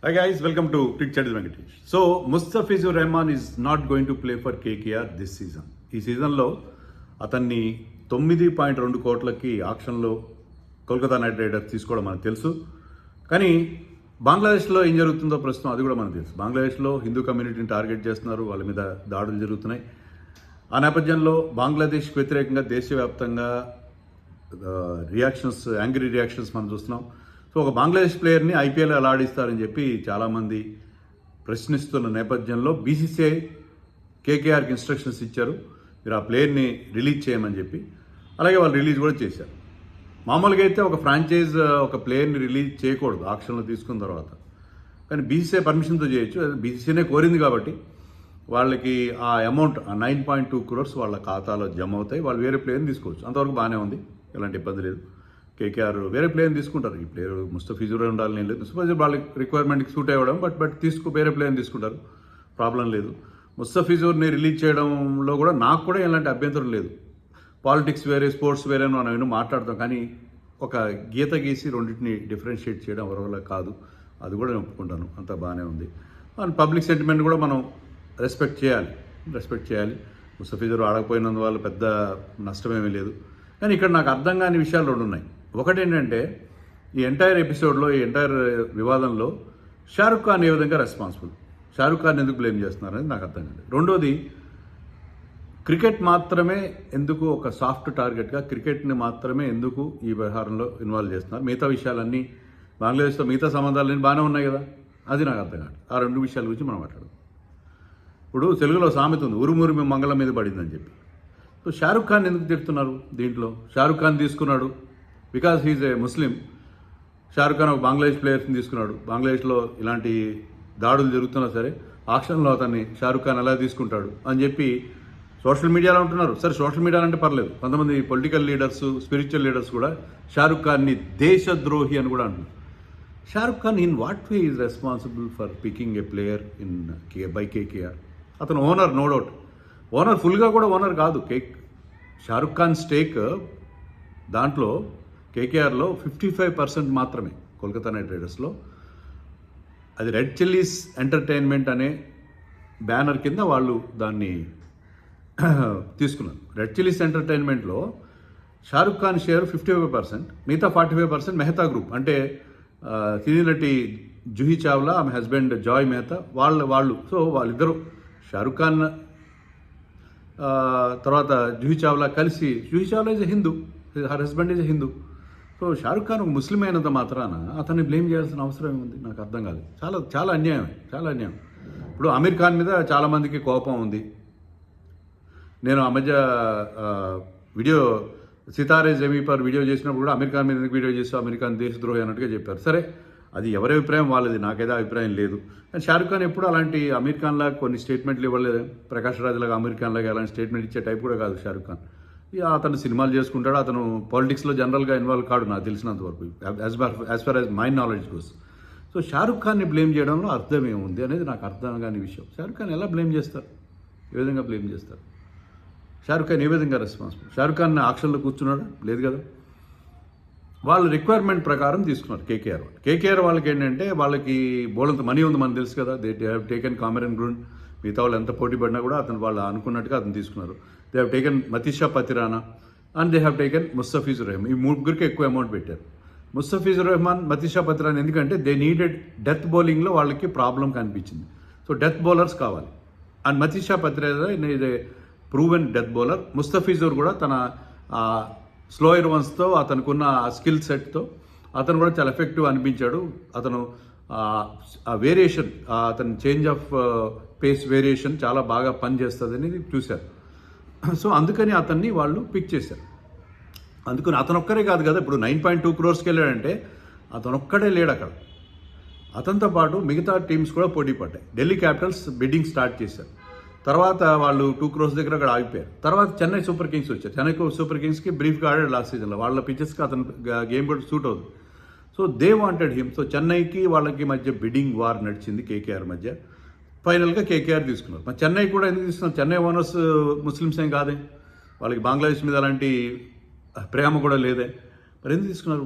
Hi guys, welcome to Cricket Chat with Venkatesh. So Mustafizur Rahman is not going to play for KKR this season. ఈ సీజన్లో అతన్ని 9.2 కోట్లకి ఆక్షన్లో Kolkata night riders తీసుకోవడం మనకు తెలుసు. కానీ బంగ్లాదేశ్లో ఏం జరుగుతుందో ప్రస్తుతం అది కూడా మనకు తెలుసు. బంగ్లాదేశ్లో హిందూ కమ్యూనిటీని టార్గెట్ చేస్తున్నారు, వాళ్ళ మీద దాడులు జరుగుతున్నాయి. ఆ నేపథ్యంలో బంగ్లాదేశ్కి వ్యతిరేకంగా దేశవ్యాప్తంగా యాంగ్రీ రియాక్షన్స్ మనం చూస్తున్నాం. సో ఒక బంగ్లాదేశ్ ప్లేయర్ని ఐపీఎల్ ఎలా ఆడిస్తారని చెప్పి చాలామంది ప్రశ్నిస్తున్న నేపథ్యంలో బీసీసీఐ కేకేఆర్కి ఇన్స్ట్రక్షన్స్ ఇచ్చారు, మీరు ఆ ప్లేయర్ని రిలీజ్ చేయమని చెప్పి. అలాగే వాళ్ళు రిలీజ్ కూడా చేశారు. మామూలుగా అయితే ఒక ఫ్రాంచైజ్ ఒక ప్లేయర్ని రిలీజ్ చేయకూడదు ఆక్షన్లో తీసుకున్న తర్వాత, కానీ బీసీసీఐ పర్మిషన్తో చేయొచ్చు. బీసీసీఐనే కోరింది కాబట్టి వాళ్ళకి ఆ అమౌంట్ 9.2 crores వాళ్ళ ఖాతాలో జమ అవుతాయి. వాళ్ళు వేరే ప్లేయర్ని తీసుకోవచ్చు. అంతవరకు బాగానే ఉంది, ఎలాంటి ఇబ్బంది లేదు. కేకేఆర్ వేరే ప్లేయర్ని తీసుకుంటారు. ఈ ప్లేయర్ ముస్తఫిజుర్ ఉండాలని లేదు, ముస్తఫిజుర్ వాళ్ళకి రిక్వైర్మెంట్కి సూట్ అవ్వడం, బట్ వేరే ప్లేయర్ని తీసుకుంటారు, ప్రాబ్లం లేదు. ముస్తఫిజుర్ని రిలీజ్ చేయడంలో కూడా నాకు కూడా ఎలాంటి అభ్యంతరం లేదు. పాలిటిక్స్ వేరే, స్పోర్ట్స్ వేరే అని మనం ఎన్నో మాట్లాడతాం, కానీ ఒక గీత గీసి రెండింటిని డిఫరెన్షియేట్ చేయడం ఎవరి వల్ల కాదు. అది కూడా నేను ఒప్పుకుంటాను, అంతా బాగానే ఉంది. పబ్లిక్ సెంటిమెంట్ కూడా మనం రెస్పెక్ట్ చేయాలి. ముస్తఫిజుర్ ఆడకపోయినందువల్ల పెద్ద నష్టమేమీ లేదు. కానీ ఇక్కడ నాకు అర్థం కాని విషయాలు రెండు ఉన్నాయి. ఒకటి ఏంటంటే, ఈ ఎంటైర్ ఎపిసోడ్లో, ఈ ఎంటైర్ వివాదంలో షారుఖ్ ఖాన్ ఏ విధంగా రెస్పాన్సిబుల్, షారుఖ్ ఖాన్ ఎందుకు బ్లేమ్ చేస్తున్నారనేది నాకు అర్థం కాదు. రెండోది, క్రికెట్ మాత్రమే ఎందుకు ఒక సాఫ్ట్ టార్గెట్గా క్రికెట్ని మాత్రమే ఎందుకు ఈ వ్యవహారంలో ఇన్వాల్వ్ చేస్తున్నారు? మిగతా విషయాలన్నీ బంగ్లాదేశ్తో మిగతా సంబంధాలన్నీ బాగానే ఉన్నాయి కదా, అది నాకు అర్థం కాదు. ఆ రెండు విషయాల గురించి మనం మాట్లాడదాం. ఇప్పుడు తెలుగులో సామెత ఉంది, ఉరుమురు మంగళం మీద పడిందని చెప్పి. సో షారుఖ్ ఖాన్ ఎందుకు తిడుతున్నారు దీంట్లో? షారుఖ్ ఖాన్ తీసుకున్నాడు బికాజ్ హీజ్ ఏ ముస్లిం. షారుఖ్ ఖాన్ ఒక బంగ్లాదేశ్ ప్లేయర్స్ని తీసుకున్నాడు. బంగ్లాదేశ్లో ఇలాంటి దాడులు జరుగుతున్నా సరే ఆక్షన్లో అతన్ని షారుఖ్ ఖాన్ ఎలా తీసుకుంటాడు అని చెప్పి సోషల్ మీడియాలో ఉంటున్నారు. సరే, సోషల్ మీడియాలో అంటే పర్లేదు, కొంతమంది పొలిటికల్ లీడర్స్, స్పిరిచువల్ లీడర్స్ కూడా షారుఖ్ ఖాన్ని దేశద్రోహి అని కూడా అంటున్నారు. Shahrukh Khan in what way is responsible for picking a player by KKR? అతను ఓనర్, నో డౌట్ ఓనర్, ఫుల్గా కూడా ఓనర్ కాదు. షారుఖ్ ఖాన్ స్టేక్ దాంట్లో కేకేఆర్లో 55% మాత్రమే, కోల్కతా నైట్ రైడర్స్లో. అది రెడ్ చిల్లీస్ ఎంటర్టైన్మెంట్ అనే బ్యానర్ కింద వాళ్ళు దాన్ని తీసుకున్నారు. రెడ్ చిల్లీస్ ఎంటర్టైన్మెంట్లో షారుఖ్ ఖాన్ షేర్ 55%, మిగతా 45% మెహతా గ్రూప్, అంటే సినీ నటి జూహీ చావ్లా, ఆమె హస్బెండ్ జాయ్ మెహతా, వాళ్ళు. సో వాళ్ళిద్దరూ, షారుఖ్ ఖాన్ తర్వాత జూహీ చావ్లా కలిసి, Juhi Chawla is a Hindu, her husband is a Hindu. So Shahrukh Khan ఒక ముస్లిం అయినంత మాత్రాన అతన్ని బ్లేమ్ చేయాల్సిన అవసరం ఏముంది? నాకు అర్థం కాదు. చాలా అన్యాయం. ఇప్పుడు అమీర్ ఖాన్ మీద చాలామందికి కోపం ఉంది. నేను ఆ మధ్య వీడియో సితారే జమీ పర్ వీడియో చేసినప్పుడు కూడా అమీర్ ఖాన్ మీద ఎందుకు వీడియో చేస్తూ, అమీర్ ఖాన్ దేశద్రోహి అన్నట్టుగా చెప్పారు. సరే, అది ఎవరి అభిప్రాయం వాళ్ళది, నాకైతే అభిప్రాయం లేదు. కానీ షారుఖ్ ఖాన్ ఎప్పుడు అలాంటి అమీర్ ఖాన్ లాగా కొన్ని స్టేట్మెంట్లు ఇవ్వలేదు. ప్రకాష్ రాజ్ లాగా అమీర్ ఖాన్ లాగా అలాంటి స్టేట్మెంట్ ఇచ్చే టైప్ కూడా కాదు షారుఖ్ ఖాన్. అతను సినిమాలు చేసుకుంటాడు, అతను పాలిటిక్స్లో జనరల్గా ఇన్వాల్వ్ కాడు నాకు తెలిసినంత వరకు, as far as my knowledge goes. So Shahrukh ఖాన్ని బ్లేమ్ చేయడంలో అర్థం ఏముంది అనేది నాకు అర్థం కాని విషయం. షారుఖ్ ఖాన్ ఎలా బ్లేమ్ చేస్తారు? ఏ విధంగా బ్లేమ్ చేస్తారు? షారుఖ్ ఖాన్ ఏ విధంగా రెస్పాన్సిబుల్? షారుఖ్ ఖాన్ ఆక్షన్లో కూర్చున్నాడా? లేదు కదా. వాళ్ళ రిక్వైర్మెంట్ ప్రకారం తీసుకున్నారు కేకేఆర్ వాళ్ళకి ఏంటంటే, వాళ్ళకి బోలంత మనీ ఉంది మనకు తెలుసు కదా. దే హ్యావ్ టేకెన్ కామెరన్ గ్రూన్, మిగతా వాళ్ళు ఎంత పోటీ పడినా కూడా వాళ్ళు అనుకున్నట్టుగా అతను తీసుకున్నారు. They have taken Matheesha Pathirana and they have taken Mustafizur Rahman. ఈ ముగ్గురికి ఎక్కువ అమౌంట్ పెట్టారు. ముస్తఫిజుర్ రెహమాన్, మతీషా పతిరానా ఎందుకంటే దే నీడెడ్ డెత్ బౌలింగ్లో వాళ్ళకి ప్రాబ్లం కనిపించింది. సో డెత్ బౌలర్స్ కావాలి. అండ్ మతీషా పతిరానా ఇది ప్రూవెన్ డెత్ బౌలర్. ముస్తఫిజుర్ కూడా తన స్లోయర్ వన్స్తో, అతనుకున్న స్కిల్ సెట్తో అతను కూడా చాలా ఎఫెక్టివ్ అనిపించాడు. అతను ఆ వేరియేషన్, అతని చేంజ్ ఆఫ్ పేస్ వేరియేషన్ చాలా బాగా పనిచేస్తుందని చూశారు. సో అందుకని అతన్ని వాళ్ళు పిక్ చేశారు. అందుకని అతను ఒక్కరే కాదు కదా, ఇప్పుడు 9.2 crores వెళ్ళాడంటే అతను ఒక్కడే లేడు అక్కడ. అతనితో పాటు మిగతా టీమ్స్ కూడా పోటీ పడ్డాయి. ఢిల్లీ క్యాపిటల్స్ బిడ్డింగ్ స్టార్ట్ చేశారు. తర్వాత వాళ్ళు 2 crores దగ్గర అక్కడ ఆగిపోయారు. తర్వాత చెన్నై సూపర్ కింగ్స్ వచ్చారు. చెన్నై సూపర్ కింగ్స్కి బ్రీఫ్గా ఆడాడు లాస్ట్ సీజన్లో. వాళ్ళ పిచ్చెస్కి అతను గేమ్ కూడా సూట్ అవుతుంది. So they wanted him. So చెన్నైకి వాళ్ళకి మధ్య బిడ్డింగ్ వార్ నడిచింది కేకేఆర్ మధ్య. ఫైనల్గా కేకేఆర్ తీసుకున్నారు. మరి చెన్నై కూడా ఎందుకు తీసుకున్నారు? చెన్నై ఓనర్స్ ముస్లిమ్స్ ఏం కాదే, వాళ్ళకి బంగ్లాదేశ్ మీద అలాంటి ప్రేమ కూడా లేదే. మరి ఎందుకు తీసుకున్నారు?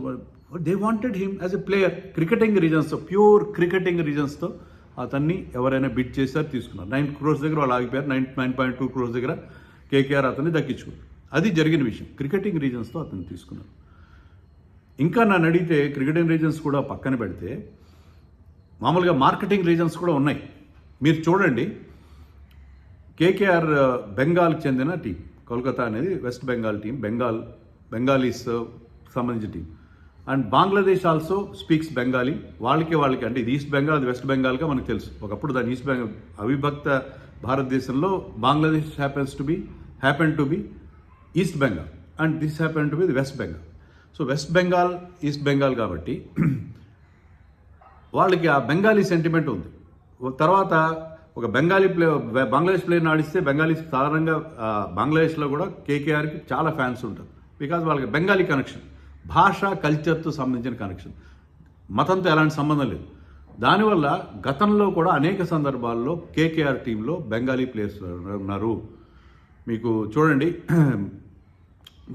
They wanted him as a player. Cricketing రీజన్స్తో, ప్యూర్ క్రికెటింగ్ రీజన్స్తో అతన్ని ఎవరైనా బిడ్ చేశారు, తీసుకున్నారు. 9 crores దగ్గర వాళ్ళు ఆగిపోయారు. 9.2 crores దగ్గర కేకేఆర్ అతన్ని దక్కించుకున్నారు. అది జరిగిన విషయం. క్రికెటింగ్ రీజన్స్తో అతన్ని తీసుకున్నారు. ఇంకా నన్ను అడిగితే క్రికెటింగ్ రీజన్స్ కూడా పక్కన పెడితే మామూలుగా మార్కెటింగ్ రీజన్స్ కూడా ఉన్నాయి. మీరు చూడండి, కేకేఆర్ బెంగాల్కి చెందిన టీం. కోల్కతా అనేది వెస్ట్ బెంగాల్ టీం, బెంగాలీస్ సంబంధించిన team. And Bangladesh also speaks Bengali. వాళ్ళకి అంటే ఇది ఈస్ట్ బెంగాల్, అది వెస్ట్ బెంగాల్గా మనకు తెలుసు. ఒకప్పుడు దాని ఈస్ట్ బెంగాల్ అవిభక్త భారతదేశంలో Bangladesh happen to be east Bengal and this happen to be the west Bengal. So west Bengal, east Bengal కాబట్టి వాళ్ళకి ఆ బెంగాలీ సెంటిమెంట్ ఉంది. తర్వాత ఒక బంగ్లాదేశ్ ప్లేయర్ని ఆడిస్తే బెంగాలీస్ సాధారణంగా బంగ్లాదేశ్లో కూడా కేకేఆర్కి చాలా ఫ్యాన్స్ ఉంటారు. బికాజ్ వాళ్ళకి బెంగాలీ కనెక్షన్, భాష కల్చర్తో సంబంధించిన కనెక్షన్, మతంతో ఎలాంటి సంబంధం లేదు. దానివల్ల గతంలో కూడా అనేక సందర్భాల్లో కేకేఆర్ టీంలో బెంగాలీ ప్లేయర్స్ ఉన్నారు. మీకు చూడండి,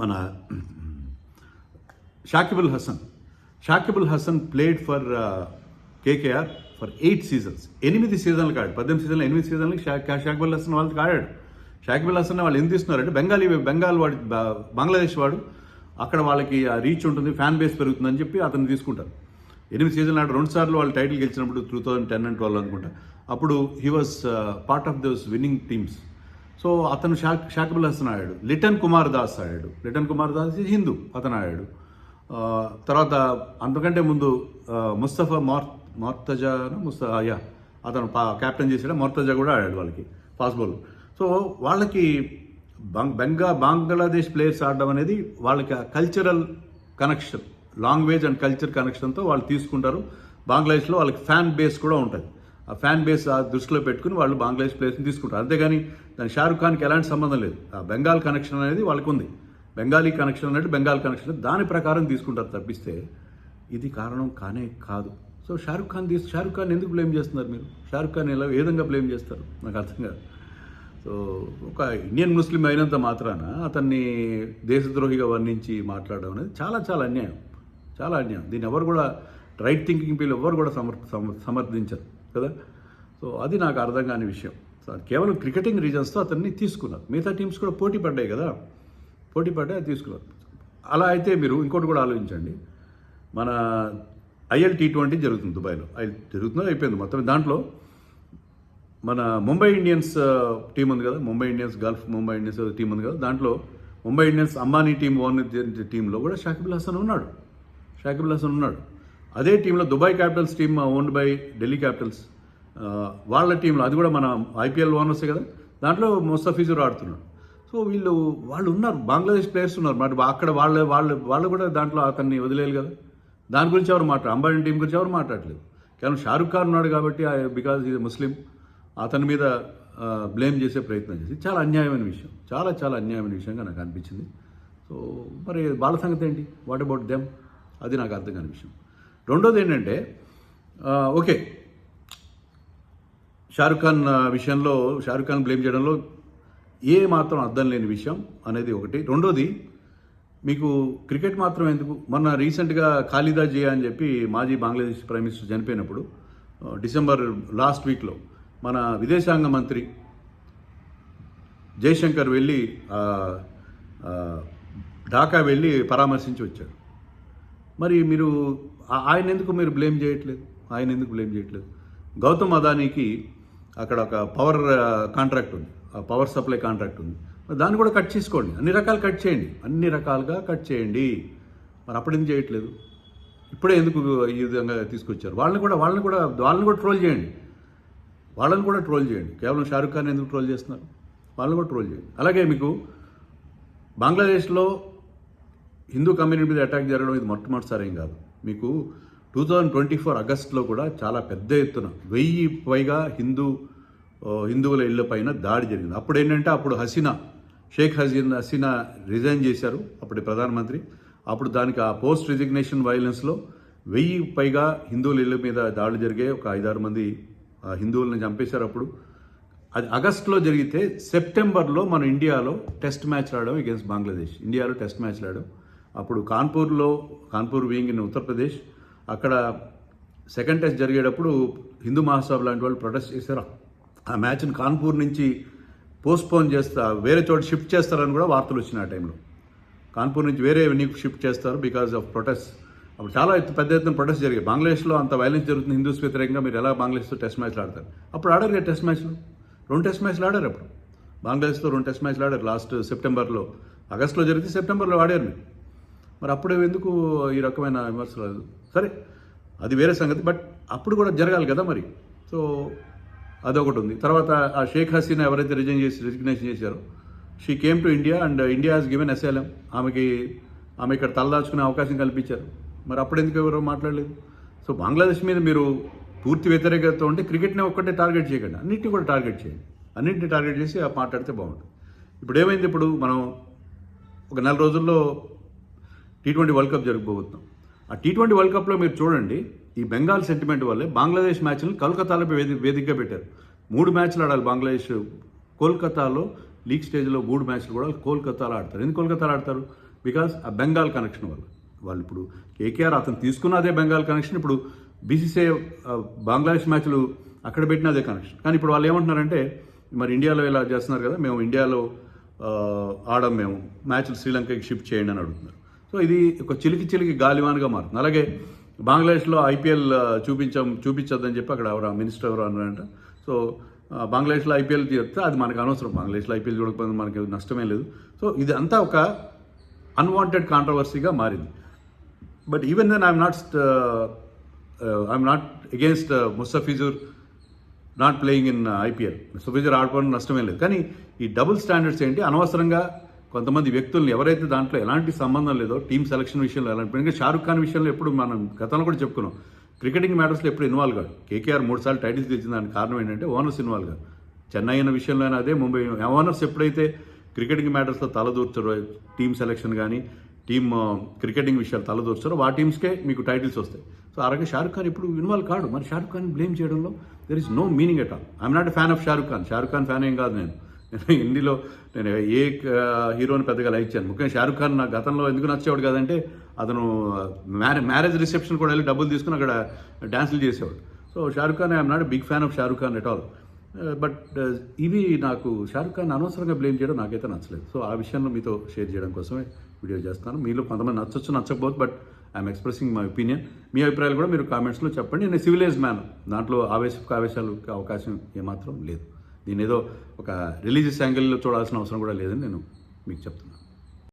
మన Shakibul Hasan played for KKR for 8 seasons. 8 సీజన్లకు ఆడాడు. 18 సీజన్లు 8 సీజన్లకి షాకిబుల్ హసన్ వాళ్ళకి ఆడాడు. షాకిబుల్ హసన్ వాళ్ళు ఎందుకు ఇస్తున్నారంటే బెంగాల్ వాడు, బంగ్లాదేశ్ వాడు, అక్కడ వాళ్ళకి ఆ రీచ్ ఉంటుంది, ఫ్యాన్ బేస్ పెరుగుతుందని చెప్పి అతను తీసుకుంటారు. 8 సీజన్లు ఆడు. 2 సార్లు వాళ్ళు టైటిల్ గెలిచినప్పుడు 2010 and 12 అనుకుంటా. అప్పుడు he was part of those winnowing teams. So అతను షాకిబుల్ హసన్ ఆడాడు. లిటన్ కుమార్ దాస్ ఆడాడు. లిటన్ కుమార్ దాస్ హిందూ, అతను ఆడాడు. తర్వాత అంతకంటే ముందు ముస్తఫా మోర్తజా అతను క్యాప్టెన్ చేసాడు. మోర్తజా కూడా ఆడాడు వాళ్ళకి, ఫాస్ట్ బౌలర్. సో వాళ్ళకి బంగ్లాదేశ్ ప్లేయర్స్ ఆడడం అనేది వాళ్ళకి cultural connection, language and culture కనెక్షన్తో వాళ్ళు తీసుకుంటారు. బంగ్లాదేశ్లో వాళ్ళకి ఫ్యాన్ బేస్ కూడా ఉంటుంది. ఆ ఫ్యాన్ బేస్ ఆ దృష్టిలో పెట్టుకుని వాళ్ళు బంగ్లాదేశ్ ప్లేయర్స్ని తీసుకుంటారు. అంతేగాని దాని షారుఖ్ ఖాన్కి ఎలాంటి సంబంధం లేదు. ఆ బెంగాల్ కనెక్షన్ అనేది వాళ్ళకు ఉంది. బెంగాలీ కనెక్షన్ అనేది బెంగాల్ కనెక్షన్, దాని ప్రకారం తీసుకుంటారు తప్పిస్తే ఇది కారణం కానే కాదు. సో షారుఖ్ ఖాన్ ఎందుకు బ్లేమ్ చేస్తున్నారు మీరు? షారుఖ్ ఖాన్ ఏ విధంగా బ్లేమ్ చేస్తారు నాకు అర్థం కాదు. సో ఒక ఇండియన్ ముస్లిం అయినంత మాత్రాన అతన్ని దేశద్రోహిగా వర్ణించి మాట్లాడడం అనేది చాలా చాలా అన్యాయం, చాలా అన్యాయం. దీన్ని ఎవరు కూడా, రైట్ థింకింగ్ పీపుల్ ఎవరు కూడా సమర్థించరు కదా. సో అది నాకు అర్థం కాని విషయం. సో కేవలం క్రికెటింగ్ రీజన్స్తో అతన్ని తీసుకున్నారు. మిగతా టీమ్స్ కూడా పోటీ పడ్డాయి కదా, పోటీ పడ్డాయి, అది తీసుకున్నారు. అలా అయితే మీరు ఇంకోటి కూడా ఆలోచించండి. మన IL T20 జరుగుతుంది దుబాయ్లో. జరుగుతుందో అయిపోయింది మొత్తం. దాంట్లో మన ముంబై ఇండియన్స్ టీం ఉంది కదా, ముంబై ఇండియన్స్ టీం ఉంది కదా, దాంట్లో ముంబై ఇండియన్స్ అంబానీ టీంలో కూడా షాకిబుల్ హసన్ ఉన్నాడు. అదే టీంలో Dubai Capitals team owned by Delhi Capitals, వాళ్ళ టీంలో, అది కూడా మన IPL ఓనర్సే కదా, దాంట్లో ముస్తఫిజుర్ ఆడుతున్నాడు. సో వాళ్ళు ఉన్నారు, బంగ్లాదేశ్ ప్లేయర్స్ ఉన్నారు. మరి అక్కడ వాళ్ళు కూడా దాంట్లో అతన్ని వదిలేయాలి కదా. దాని గురించి ఎవరు అంబానీ టీం గురించి ఎవరు మాట్లాడలేదు. కేవలం షారుఖ్ ఖాన్ ఉన్నాడు కాబట్టి, బికాజ్ ఈజ్ ముస్లిం, అతని మీద బ్లేమ్ చేసే ప్రయత్నం చేసి చాలా అన్యాయమైన విషయం, చాలా చాలా అన్యాయమైన విషయంగా నాకు అనిపించింది. సో మరి వాళ్ళ సంగతి ఏంటి? What about them? అది నాకు అర్థం కాని విషయం. రెండోది ఏంటంటే, ఓకే, షారుఖ్ ఖాన్ విషయంలో షారుఖ్ ఖాన్ బ్లేమ్ చేయడంలో ఏ మాత్రం అర్థం లేని విషయం అనేది ఒకటి. రెండోది, మీకు క్రికెట్ మాత్రం ఎందుకు? మొన్న రీసెంట్గా ఖాలిదా జియా అని చెప్పి మాజీ బంగ్లాదేశ్ ప్రైమ్ మినిస్టర్ చనిపోయినప్పుడు డిసెంబర్ లాస్ట్ వీక్లో మన విదేశాంగ మంత్రి జయశంకర్ వెళ్ళి ఢాకా వెళ్ళి పరామర్శించి వచ్చాడు. మరి మీరు ఆయన ఎందుకు బ్లేమ్ చేయట్లేదు? గౌతమ్ అదానీకి అక్కడ ఒక పవర్ కాంట్రాక్ట్ ఉంది, ఆ పవర్ సప్లై కాంట్రాక్ట్ ఉంది. దాన్ని కూడా కట్ చేసుకోండి, అన్ని రకాలుగా కట్ చేయండి. మరి అప్పుడు ఎందుకు చేయట్లేదు? ఇప్పుడే ఎందుకు ఈ విధంగా తీసుకొచ్చారు? వాళ్ళని కూడా ట్రోల్ చేయండి. కేవలం షారుఖ్ ఖాన్ ఎందుకు ట్రోల్ చేస్తున్నారు? వాళ్ళని కూడా ట్రోల్ చేయండి. అలాగే మీకు బంగ్లాదేశ్లో హిందూ కమ్యూనిటీ మీద అటాక్ జరగడం ఇది మొట్టమొదటిసారి ఏం కాదు. మీకు 2024 ఆగస్టులో కూడా చాలా పెద్ద ఎత్తున 1000 పైగా హిందువుల ఇళ్ల పైన దాడి జరిగింది. అప్పుడు ఏంటంటే, షేక్ హసీనా రిజైన్ చేశారు, అప్పటి ప్రధానమంత్రి. అప్పుడు దానికి ఆ పోస్ట్ రిజిగ్నేషన్ వైలెన్స్లో 1000 పైగా హిందువుల ఇళ్ల మీద దాడులు జరిగాయి. ఒక 5-6 మంది హిందువులను చంపేశారు. అప్పుడు అది ఆగస్టులో జరిగితే, సెప్టెంబర్లో మన ఇండియాలో టెస్ట్ మ్యాచ్ ఆడడం అగేన్స్ట్ బంగ్లాదేశ్. ఇండియాలో టెస్ట్ మ్యాచ్లు ఆడడం. అప్పుడు కాన్పూర్ బీయింగ్ ఇన్ ఉత్తరప్రదేశ్, అక్కడ సెకండ్ టెస్ట్ జరిగేటప్పుడు హిందూ మహాసభ లాంటి వాళ్ళు ప్రొటెస్ట్ చేశారు. ఆ మ్యాచ్ని కాన్పూర్ నుంచి పోస్ట్పోన్ వేరే చోట షిఫ్ట్ చేస్తారని కూడా వార్తలు వచ్చినాయి ఆ టైంలో. కాన్పూర్ నుంచి వేరే వెన్యూకి షిఫ్ట్ చేస్తారు బికాజ్ ఆఫ్ ప్రొటెస్ట్. అప్పుడు చాలా పెద్ద ఎత్తున ప్రొటెస్ట్ జరిగాయి. బంగ్లాదేశ్లో అంత వైలెన్స్ జరుగుతుంది హిందూస్ వ్యతిరేకంగా, మీరు ఎలా బంగ్లాదేశ్తో టెస్ట్ మ్యాచ్లు ఆడతారు? అప్పుడు ఆడారు కదా టెస్ట్ మ్యాచ్లు, 2 టెస్ట్ మ్యాచ్లు ఆడారు. అప్పుడు బంగ్లాదేశ్తో 2 టెస్ట్ మ్యాచ్లు ఆడారు. లాస్ట్ సెప్టెంబర్లో, ఆగస్టులో జరిగితే సెప్టెంబర్లో ఆడారు మీరు. మరి అప్పుడే ఎందుకు ఈ రకమైన విమర్శలు? సరే, అది వేరే సంగతి, బట్ అప్పుడు కూడా జరగాలి కదా మరి. సో అదొకటి ఉంది. తర్వాత ఆ షేక్ హసీనా ఎవరైతే రిజిగ్నేషన్ చేశారో, she came to India and India has given asylum. ఆమె ఇక్కడ తలదాచుకునే అవకాశం కల్పించారు. మరి అప్పుడు ఎందుకు ఎవరో మాట్లాడలేదు? సో బంగ్లాదేశ్ మీద మీరు పూర్తి వ్యతిరేకత ఉంటే క్రికెట్ని ఒక్కటే టార్గెట్ చేయకండి, అన్నింటినీ కూడా టార్గెట్ చేయండి. అన్నింటినీ టార్గెట్ చేసి మాట్లాడితే బాగుంటుంది. ఇప్పుడు ఏమైంది? ఇప్పుడు మనం ఒక 4 రోజుల్లో T20 వరల్డ్ కప్ జరగబోతున్నాం. ఆ T20 వరల్డ్ కప్లో మీరు చూడండి, ఈ బెంగాల్ సెంటిమెంట్ వల్లే బంగ్లాదేశ్ మ్యాచ్లు కోల్కతాలో వేదికగా పెట్టారు. 3 మ్యాచ్లు ఆడాలి బంగ్లాదేశ్. కోల్కతాలో లీగ్ స్టేజ్లో 3 మ్యాచ్లు కూడా కోల్కతాలో ఆడతారు. ఎందుకు కోల్కతాలో ఆడతారు? బికాజ్ ఆ బెంగాల్ కనెక్షన్ వల్ల. వాళ్ళు ఇప్పుడు కేకేఆర్ అతను తీసుకున్న అదే బెంగాల్ కనెక్షన్, ఇప్పుడు బీసీసీఐ బంగ్లాదేశ్ మ్యాచ్లు అక్కడ పెట్టిన అదే కనెక్షన్. కానీ ఇప్పుడు వాళ్ళు ఏమంటున్నారంటే, మరి ఇండియాలో ఇలా చేస్తున్నారు కదా, మేము ఇండియాలో ఆడం, మేము మ్యాచ్లు శ్రీలంకకి షిఫ్ట్ చేయండి అని అడుగుతున్నారు. సో ఇది ఒక చిలికి గాలివాన్గా మారుతుంది. అలాగే బంగ్లాదేశ్లో ఐపీఎల్ చూపించొద్దని చెప్పి అక్కడ ఎవరు మినిస్టర్ ఎవరు అన్నారంట. సో బంగ్లాదేశ్లో ఐపీఎల్ చెప్తే అది మనకు అనవసరం, బంగ్లాదేశ్లో ఐపీఎల్ చూడకపోతే మనకి నష్టమే లేదు. సో ఇది అంతా ఒక అన్వాంటెడ్ కాంట్రవర్సీగా మారింది. But even then I'm not against Mustafizur not playing in IPL. Mustafizur ఆడుకోవడం నష్టమే లేదు. కానీ ఈ డబుల్ స్టాండర్డ్స్ ఏంటి? అనవసరంగా కొంతమంది వ్యక్తుల్ని, ఎవరైతే దాంట్లో ఎలాంటి సంబంధం లేదో, టీమ్ సెలక్షన్ విషయంలో ఎలాంటి, ఇంకా షారుఖ్ ఖాన్ విషయంలో ఎప్పుడు మనం గతంలో కూడా చెప్పుకున్నాం, క్రికెటింగ్ మ్యాటర్స్లో ఎప్పుడు ఇన్వాల్వ్ కాదు. కేకేఆర్ 3 సార్లు టైటిల్స్ గెలిచిన దానికి కారణం ఏంటంటే ఓనర్స్ ఇన్వాల్వ్ కాదు. చెన్నై అయిన విషయంలో అదే, ముంబై ఓనర్స్ ఎప్పుడైతే క్రికెటింగ్ మ్యాటర్స్లో తలదూర్చారో, టీమ్ సెలక్షన్ కానీ టీమ్ క్రికెటింగ్ విషయాలు తలదూర్చారో, ఆ టీమ్స్కే మీకు టైటిల్స్ వస్తాయి. సో ఆ రకంగా షారుఖ్ ఖాన్ ఇప్పుడు ఇన్వాల్వ్ కాడు. మరి షారుఖ్ ఖాన్ బ్లేమ్ చేయడంలో there is no meaning at all. I'm not fan of Shahrukh Khan fan ఏం కాదు నేను. హిందీలో నేను ఏ హీరోని పెద్దగా లైక్ చేయను. ముఖ్యంగా షారుఖ్ ఖాన్ నా గతంలో ఎందుకు నచ్చేవాడు కాదంటే, అతను మ్యారేజ్ రిసెప్షన్ కూడా వెళ్ళి డబ్బులు తీసుకుని అక్కడ డ్యాన్సులు చేసేవాడు. So Shahrukh Khan, I'm not big fan of Shahrukh Khan at all. But ఇవి నాకు షారుఖ్ ఖాన్ అనవసరంగా బ్లేమ్ చేయడం నాకైతే నచ్చలేదు. సో ఆ విషయంలో మీతో షేర్ చేయడం కోసమే వీడియో చేస్తాను. మీలో కొంతమంది నచ్చకపోతే, but I'm expressing my opinion. మీ అభిప్రాయాలు కూడా మీరు కామెంట్స్లో చెప్పండి. నేను సివిలైజ్ మ్యాన్, దాంట్లో ఆవేశాలకు అవకాశం ఏమాత్రం లేదు. దీని ఏదో ఒక రిలీజియస్ యాంగిల్లో చూడాల్సిన అవసరం కూడా లేదని నేను మీకు చెప్తున్నాను.